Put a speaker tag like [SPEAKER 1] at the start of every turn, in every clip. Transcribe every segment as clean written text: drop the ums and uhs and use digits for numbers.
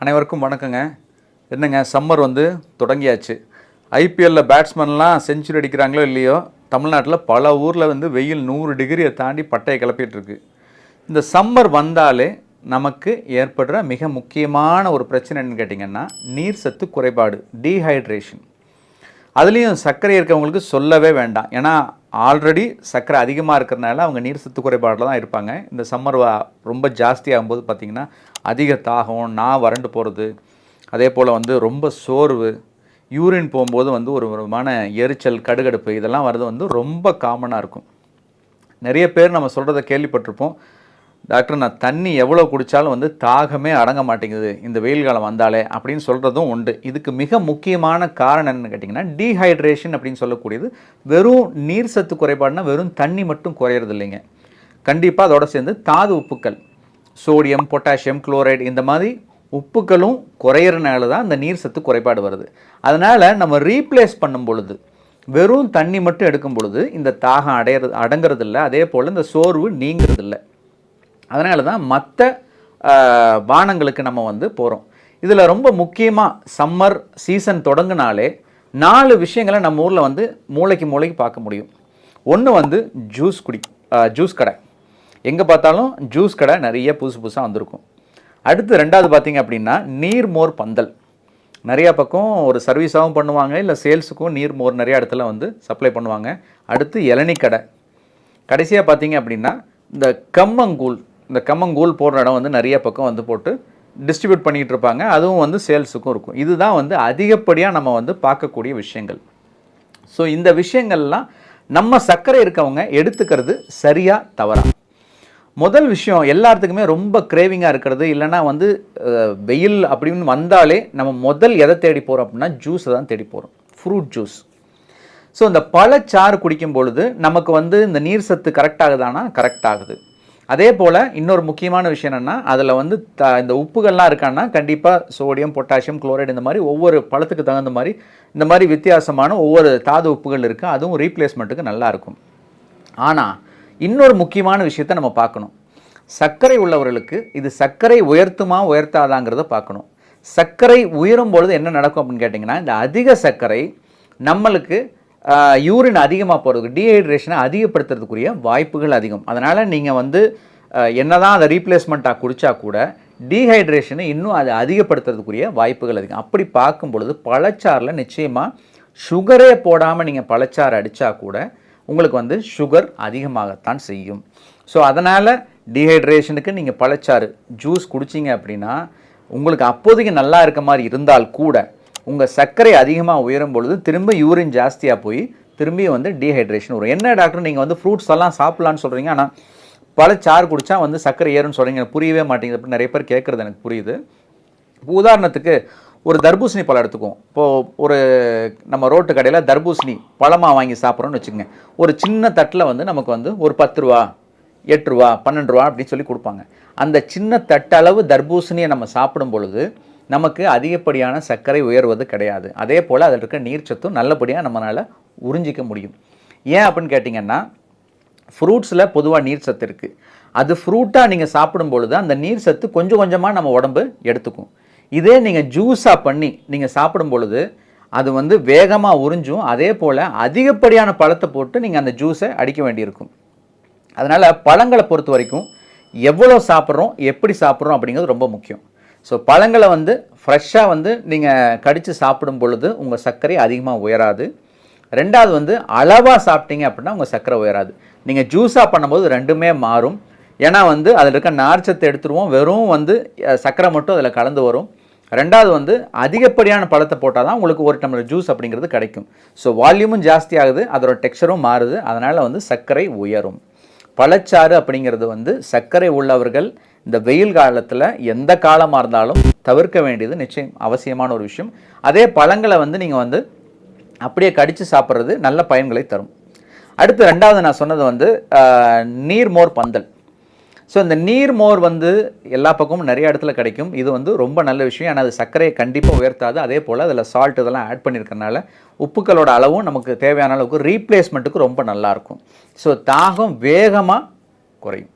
[SPEAKER 1] அனைவருக்கும் வணக்கங்க. என்னங்க சம்மர் தொடங்கியாச்சு. ஐபிஎல்லில் பேட்ஸ்மேன்லாம் செஞ்சுரி அடிக்கிறாங்களோ இல்லையோ, தமிழ்நாட்டில் பல ஊரில் வெயில் 100 டிகிரியை தாண்டி பட்டையை கிளப்பிட்டு இருக்கு. இந்த சம்மர் வந்தாலே நமக்கு ஏற்படுற மிக முக்கியமான ஒரு பிரச்சனை என்னன்னு கேட்டிங்கன்னா, நீர் சத்து குறைபாடு, டீஹைட்ரேஷன். அதுலேயும் சர்க்கரை இருக்கவங்களுக்கு சொல்லவே வேண்டாம். ஏன்னா ஆல்ரெடி சர்க்கரை அதிகமாக இருக்கிறனால அவங்க நீர் சத்து குறைபாடில் தான் இருப்பாங்க. இந்த சம்மர் ரொம்ப ஜாஸ்தியாகும்போது பார்த்திங்கன்னா அதிக தாகம், வறண்டு போகிறது, அதே போல் ரொம்ப சோர்வு, யூரின் போகும்போது ஒரு விதமான எரிச்சல், கடுகடுப்பு இதெல்லாம் வர்றது ரொம்ப காமனாக இருக்கும். நிறைய பேர் நம்ம சொல்கிறத கேள்விப்பட்டிருப்போம், டாக்டர் நான் தண்ணி எவ்வளோ குடித்தாலும் தாகமே அடங்க மாட்டேங்குது இந்த வெயில் காலம் வந்தாலே அப்படின்னு சொல்கிறதும் உண்டு. இதுக்கு மிக முக்கியமான காரணம் என்னென்னு கேட்டிங்கன்னா, டீஹைட்ரேஷன் அப்படின்னு சொல்லக்கூடியது வெறும் நீர் சத்து குறைபாடுனா வெறும் தண்ணி மட்டும் குறையிறது இல்லைங்க. கண்டிப்பாக அதோட சேர்ந்து தாது உப்புக்கள், சோடியம், பொட்டாசியம், குளோரைடு இந்த மாதிரி உப்புக்களும் குறையிறனால தான் இந்த நீர் சத்து குறைபாடு வருது. அதனால் நம்ம ரீப்ளேஸ் பண்ணும் பொழுது வெறும் தண்ணி மட்டும் எடுக்கும் பொழுது இந்த தாகம் அடங்கிறதில்ல, அதே போல் இந்த சோர்வு நீங்கிறதில்ல. அதனால தான் மற்ற பானங்களுக்கு நம்ம போகிறோம். இதில் ரொம்ப முக்கியமாக சம்மர் சீசன் தொடங்கினாலே 4 விஷயங்களை நம்ம ஊரில் மூளைக்கு பார்க்க முடியும். ஒன்று ஜூஸ் கடை. எங்கே பார்த்தாலும் ஜூஸ் கடை நிறைய புதுசாக வந்திருக்கும். அடுத்து ரெண்டாவது பார்த்திங்க அப்படின்னா நீர்மோர் பந்தல். நிறையா பக்கம் ஒரு சர்வீஸாகவும் பண்ணுவாங்க, இல்லை சேல்ஸுக்கும் நீர்மோர் நிறையா இடத்துல சப்ளை பண்ணுவாங்க. அடுத்து இளநீ கடை. கடைசியாக பார்த்திங்க அப்படின்னா இந்த கம்மங்கூழ் போடுற இடம் நிறைய பக்கம் போட்டு டிஸ்ட்ரிபியூட் பண்ணிகிட்டு இருப்பாங்க. அதுவும் சேல்ஸுக்கும் இருக்கும். இதுதான் அதிகப்படியாக நம்ம பார்க்கக்கூடிய விஷயங்கள். ஸோ இந்த விஷயங்கள்லாம் நம்ம சர்க்கரை இருக்கவங்க எடுத்துக்கிறது சரியா தவறா? முதல் விஷயம், எல்லாத்துக்குமே ரொம்ப கிரேவிங்காக இருக்கிறது, இல்லைனா வெயில் அப்படின்னு வந்தாலே நம்ம முதல் எதை தேடி போகிறோம் அப்படின்னா ஜூஸை தான் தேடி போகிறோம், ஃப்ரூட் ஜூஸ். ஸோ இந்த பழச்சாறு குடிக்கும் பொழுது நமக்கு இந்த நீர் சத்து கரெக்டாகுதானா? கரெக்ட் ஆகுது. அதே போல் இன்னொரு முக்கியமான விஷயம் என்னென்னா, அதில் இந்த உப்புகள்லாம் இருக்கான்னா கண்டிப்பாக சோடியம், பொட்டாசியம், குளோரைடு இந்த மாதிரி ஒவ்வொரு பழத்துக்கு தகுந்த மாதிரி இந்த மாதிரி வித்தியாசமான ஒவ்வொரு தாது உப்புகள் இருக்குது. அதுவும் ரீப்ளேஸ்மெண்ட்டுக்கு நல்லாயிருக்கும். ஆனால் இன்னொரு முக்கியமான விஷயத்தை நம்ம பார்க்கணும். சர்க்கரை உள்ளவர்களுக்கு இது சர்க்கரை உயர்த்துமா உயர்த்தாதாங்கிறத பார்க்கணும். சர்க்கரை உயரும் பொழுது என்ன நடக்கும் அப்படின்னு கேட்டிங்கன்னா, இந்த அதிக சர்க்கரை நம்மளுக்கு யூரின் அதிகமாக போகிறதுக்கு, டீஹைட்ரேஷனை அதிகப்படுத்துறதுக்குரிய வாய்ப்புகள் அதிகம். அதனால் நீங்கள் என்ன தான் அதை ரீப்ளேஸ்மெண்ட்டாக குடித்தா கூட டீஹைட்ரேஷனை இன்னும் அதை அதிகப்படுத்துறதுக்குரிய வாய்ப்புகள் அதிகம். அப்படி பார்க்கும் பொழுது பழச்சாறில் நிச்சயமாக சுகரே போடாமல் நீங்கள் பழச்சாறு அடித்தா கூட உங்களுக்கு சுகர் அதிகமாகத்தான் செய்யும். ஸோ அதனால் டீஹைட்ரேஷனுக்கு நீங்கள் பழச்சாறு ஜூஸ் குடிச்சிங்க அப்படின்னா உங்களுக்கு அப்போதைக்கு நல்லா இருக்க மாதிரி இருந்தால் கூட உங்கள் சர்க்கரை அதிகமாக உயரும் பொழுது திரும்ப யூரின் ஜாஸ்தியாக போய் திரும்பி டீஹைட்ரேஷன் வரும். என்ன டாக்டர் நீங்கள் ஃப்ரூட்ஸ் எல்லாம் சாப்பிட்லான்னு சொல்கிறீங்க, ஆனால் பழச்சாறு குடித்தா சர்க்கரை ஏறும்னு சொல்கிறீங்க, புரியவே மாட்டேங்குது அப்படின்னு நிறைய பேர் கேட்குறது எனக்கு புரியுது. உதாரணத்துக்கு ஒரு தர்பூசணி பழம் எடுத்துக்குவோம். இப்போது ஒரு நம்ம ரோட்டு கடையில் தர்பூசணி பழமாக வாங்கி சாப்பிட்றோன்னு வச்சுக்கோங்க. ஒரு சின்ன தட்டில் நமக்கு ஒரு 10 ரூபா, 8 ரூபா, 12 ரூபா அப்படின்னு சொல்லி கொடுப்பாங்க. அந்த சின்ன தட்டளவு தர்பூசணியை நம்ம சாப்பிடும் பொழுது நமக்கு அதிகப்படியான சர்க்கரை உயர்வது கிடையாது. அதே போல் அதில் இருக்க நீர்ச்சத்தும் நல்லபடியாக நம்மளால் உறிஞ்சிக்க முடியும். ஏன் அப்படின்னு கேட்டிங்கன்னா, ஃப்ரூட்ஸில் பொதுவாக நீர் சத்து இருக்குது. அது ஃப்ரூட்டாக நீங்கள் சாப்பிடும் பொழுது அந்த நீர் சத்து கொஞ்சம் கொஞ்சமாக நம்ம உடம்பு எடுத்துக்கும். இதே நீங்கள் ஜூஸாக பண்ணி நீங்கள் சாப்பிடும் பொழுது அது வேகமாக உறிஞ்சும். அதே போல் அதிகப்படியான பழத்தை போட்டு நீங்கள் அந்த ஜூஸை அடிக்க வேண்டியிருக்கும். அதனால் பழங்களை பொறுத்த வரைக்கும் எவ்வளோ சாப்பிட்றோம், எப்படி சாப்பிட்றோம் அப்படிங்கிறது ரொம்ப முக்கியம். ஸோ பழங்களை ஃப்ரெஷ்ஷாக நீங்கள் கடித்து சாப்பிடும் பொழுது உங்கள் சர்க்கரை அதிகமாக உயராது. ரெண்டாவது அளவாக சாப்பிட்டீங்க அப்படின்னா உங்கள் சர்க்கரை உயராது. நீங்கள் ஜூஸாக பண்ணும்போது ரெண்டுமே மாறும். ஏன்னா அதில் இருக்க நார்ச்சத்தை எடுத்துருவோம், வெறும் சர்க்கரை மட்டும் அதில் கலந்து வரும். ரெண்டாவது அதிகப்படியான பழத்தை போட்டால் தான் உங்களுக்கு ஒரு டம்ளர் ஜூஸ் அப்படிங்கிறது கிடைக்கும். ஸோ வால்யூமும் ஜாஸ்தி ஆகுது, அதோட டெக்ஸ்சரும் மாறுது. அதனால் சர்க்கரை உயரும். பழச்சாறு அப்படிங்கிறது சர்க்கரை உள்ளவர்கள் இந்த வெயில் காலத்தில் எந்த காலமாக இருந்தாலும் தவிர்க்க வேண்டியது நிச்சயம் அவசியமான ஒரு விஷயம். அதே பழங்களை நீங்கள் அப்படியே கடித்து சாப்பிட்றது நல்ல பயன்களை தரும். அடுத்து ரெண்டாவது நான் சொன்னது நீர்மோர் பந்தல். ஸோ இந்த நீர்மோர் எல்லா பக்கமும் நிறைய இடத்துல கிடைக்கும். இது ரொம்ப நல்ல விஷயம். ஆனால் அது சர்க்கரையை கண்டிப்பாக உயர்த்தாது. அதே போல் அதில் சால்ட் இதெல்லாம் ஆட் பண்ணியிருக்கனால உப்புக்களோட அளவும் நமக்கு தேவையான அளவுக்கு ரீப்ளேஸ்மெண்ட்டுக்கு ரொம்ப நல்லாயிருக்கும். ஸோ தாகம் வேகமாக குறையும்.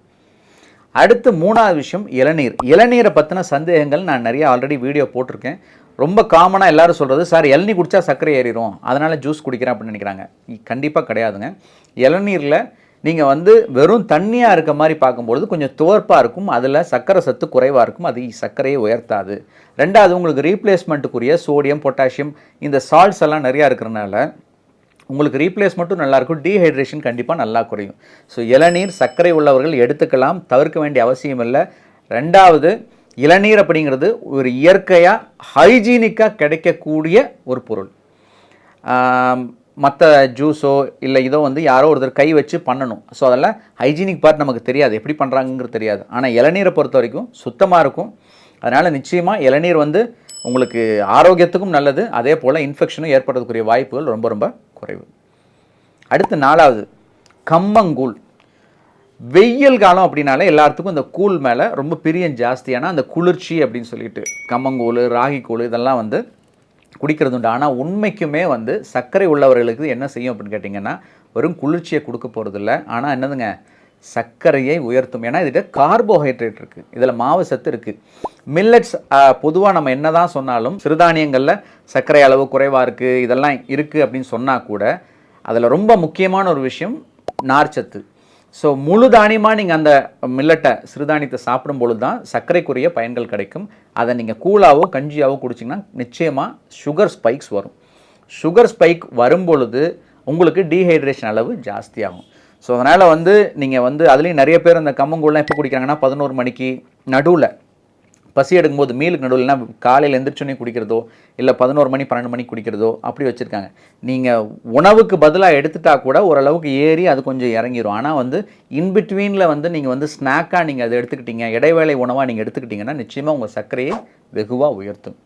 [SPEAKER 1] அடுத்து மூணாவது விஷயம் இளநீர். இளநீரை பற்றின சந்தேகங்கள் நான் நிறைய ஆல்ரெடி வீடியோ போட்டிருக்கேன். ரொம்ப காமனாக எல்லாரும் சொல்கிறது, சார் இளநீ குடித்தா சர்க்கரை ஏறிடும், அதனால் ஜூஸ் குடிக்கிறேன் அப்படின்னு நினைக்கிறாங்க. கண்டிப்பாக கிடையாதுங்க. இளநீரில் நீங்கள் வந்து வெறும் தண்ணியாக இருக்க மாதிரி பார்க்கும்பொழுது கொஞ்சம் துவர்ப்பாக இருக்கும், அதில் சர்க்கரை சத்து குறைவாக இருக்கும், அது சர்க்கரையை உயர்த்தாது. ரெண்டாவது, உங்களுக்கு ரீப்ளேஸ்மெண்ட்டுக்குரிய சோடியம், பொட்டாசியம், இந்த சால்ட்ஸ் எல்லாம் நிறையா இருக்கிறனால உங்களுக்கு ரீப்ளேஸ்மெண்ட்டும் நல்லாயிருக்கும், டீஹைட்ரேஷன் கண்டிப்பாக நல்லா குறையும். ஸோ இளநீர் சர்க்கரை உள்ளவர்கள் எடுத்துக்கலாம், தவிர்க்க வேண்டிய அவசியம் இல்லை. ரெண்டாவது, இளநீர் அப்படிங்கிறது ஒரு இயற்கையாக ஹைஜீனிக்காக கிடைக்கக்கூடிய ஒரு பொருள். மற்ற ஜூஸோ இல்லை இதோ வந்து யாரோ ஒருத்தர் கை வச்சு பண்ணணும். ஸோ அதெல்லாம் ஹைஜீனிக் பார்ட் நமக்கு தெரியாது, எப்படி பண்ணுறாங்கிறது தெரியாது. ஆனால் இளநீரை பொறுத்த வரைக்கும் சுத்தமாக இருக்கும். அதனால் நிச்சயமாக இளநீர் வந்து உங்களுக்கு ஆரோக்கியத்துக்கும் நல்லது, அதே போல் இன்ஃபெக்ஷனும் ஏற்படுறதுக்குரிய வாய்ப்புகள் ரொம்ப ரொம்ப குறைவு. அடுத்து நாலாவது, கம்மங்கூழ். வெயில் காலம் அப்படின்னாலே எல்லாத்துக்கும் இந்த கூழ் மேலே ரொம்ப பிரியம் ஜாஸ்தியான அந்த குளிர்ச்சி அப்படின்னு சொல்லிட்டு கம்மங்கூழ், ராகிக்கூழ் இதெல்லாம் வந்து குடிக்கிறது உண்டு. ஆனால் உண்மைக்குமே வந்து சர்க்கரை உள்ளவர்களுக்கு என்ன செய்யும் அப்படின்னு கேட்டிங்கன்னா, வெறும் குளிர்ச்சியை கொடுக்க போகிறதில்ல, ஆனால் என்னதுங்க, சர்க்கரையை உயர்த்தும். ஏன்னா இதில் கார்போஹைட்ரேட் இருக்குது, இதில் மாவு சத்து இருக்குது. மில்லட்ஸ் பொதுவாக நம்ம என்ன தான் சொன்னாலும் சிறுதானியங்களில் சர்க்கரை அளவு குறைவாக இருக்குது, இதெல்லாம் இருக்குது அப்படின்னு சொன்னால் கூட அதில் ரொம்ப முக்கியமான ஒரு விஷயம் நார்ச்சத்து. ஸோ முழு தானியமாக நீங்கள் அந்த மில்லட்டை சிறுதானியத்தை சாப்பிடும் பொழுது தான் சர்க்கரைக்குரிய பயன்கள் கிடைக்கும். அதை நீங்கள் கூழாவோ கஞ்சியாவோ குடிச்சிங்கன்னா நிச்சயமாக சுகர் ஸ்பைக்ஸ் வரும். சுகர் ஸ்பைக் வரும் பொழுது உங்களுக்கு டீஹைட்ரேஷன் அளவு ஜாஸ்தியாகும். ஸோ அதனால் வந்து நீங்கள் வந்து அதுலேயும் நிறைய பேர் அந்த கம்மங்கூழ்லாம் எப்போ குடிக்கிறாங்கன்னா 11 மணிக்கு நடுவில் பசி எடுக்கும்போது, மீலுக்கு நடுவில்னா காலையில் எந்திரிச்சோன்னே குடிக்கிறதோ இல்லை 11 மணி 12 மணிக்கு குடிக்கிறதோ அப்படி வச்சுருக்காங்க. நீங்கள் உணவுக்கு பதிலாக எடுத்துட்டா கூட ஓரளவுக்கு ஏறி அது கொஞ்சம் இறங்கிடும். ஆனால் வந்து இன்பிட்வீனில் வந்து நீங்கள் வந்து ஸ்நாக்காக நீங்கள் அதை எடுத்துக்கிட்டீங்க, இடைவேளை உணவாக நீங்கள் எடுத்துக்கிட்டிங்கன்னா நிச்சயமாக உங்கள் சர்க்கரையை வெகுவாக உயர்த்தும்.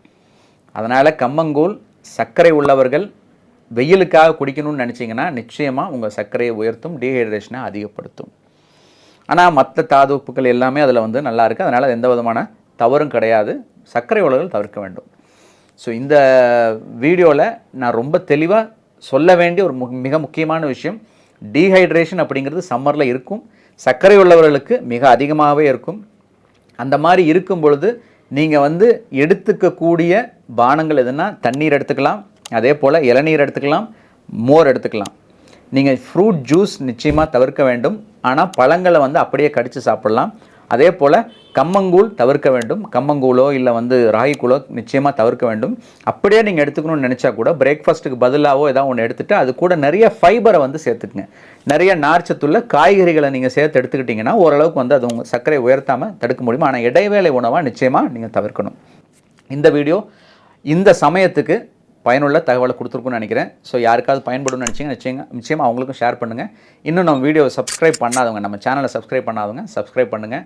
[SPEAKER 1] அதனால் கம்மங்கூழ் சர்க்கரை உள்ளவர்கள் வெயிலுக்காக குடிக்கணும்னு நினச்சிங்கன்னா நிச்சயமாக உங்கள் சர்க்கரையை உயர்த்தும், டீஹைட்ரேஷனை அதிகப்படுத்தும். ஆனால் மற்ற தாதுப்புக்கள் எல்லாமே அதில் வந்து நல்லா இருக்குது. அதனால் எந்த விதமான தவறும் கிடையாது, சர்க்கரை உள்ளவர்கள் தவிர்க்க வேண்டும். ஸோ இந்த வீடியோவில் நான் ரொம்ப தெளிவாக சொல்ல வேண்டிய ஒரு மிக முக்கியமான விஷயம், டீஹைட்ரேஷன் அப்படிங்கிறது சம்மரில் இருக்கும், சர்க்கரை உள்ளவர்களுக்கு மிக அதிகமாகவே இருக்கும். அந்த மாதிரி இருக்கும் பொழுது நீங்கள் வந்து எடுத்துக்கக்கூடிய பானங்கள் எதுனா, தண்ணீர் எடுத்துக்கலாம், அதே போல் இளநீர் எடுத்துக்கலாம், மோர் எடுத்துக்கலாம். நீங்கள் ஃப்ரூட் ஜூஸ் நிச்சயமாக தவிர்க்க வேண்டும், ஆனால் பழங்களை வந்து அப்படியே கடித்து சாப்பிட்லாம். அதே போல் கம்மங்கூழ் தவிர்க்க வேண்டும், கம்மங்கூழோ இல்லை வந்து ராகிக்கூழோ நிச்சயமாக தவிர்க்க வேண்டும். அப்படியே நீங்கள் எடுத்துக்கணும்னு நினச்சா கூட பிரேக்ஃபாஸ்ட்டுக்கு பதிலாகவோ ஏதாவது ஒன்று எடுத்துகிட்டு அது கூட நிறைய ஃபைபரை வந்து சேர்த்துக்குங்க. நிறைய நார்ச்சத்துள்ள காய்கறிகளை நீங்கள் சேர்த்து எடுத்துக்கிட்டிங்கன்னா ஓரளவுக்கு வந்து அது உங்கள் சர்க்கரை உயர்த்தாமல் தடுக்க முடியும். ஆனால் இடைவேளை உணவாக நிச்சயமாக நீங்கள் தவிர்க்கணும். இந்த வீடியோ இந்த சமயத்துக்கு பயனுள்ள தகவலை கொடுத்துருக்குன்னு நினைக்கிறேன். ஸோ யாருக்காவது பயன்படும்னு நிச்சயமாக அவங்களுக்கும் ஷேர் பண்ணுங்கள். இன்னும் நம்ம வீடியோவை சப்ஸ்கிரைப் பண்ணாதவங்க, நம்ம சேனலை சப்ஸ்கிரைப் பண்ணாதவங்க சப்ஸ்கிரைப் பண்ணுங்கள்.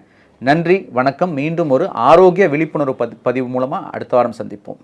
[SPEAKER 1] நன்றி, வணக்கம். மீண்டும் ஒரு ஆரோக்கிய விழிப்புணர்வு பதிவு மூலமாக அடுத்த வாரம் சந்திப்போம்.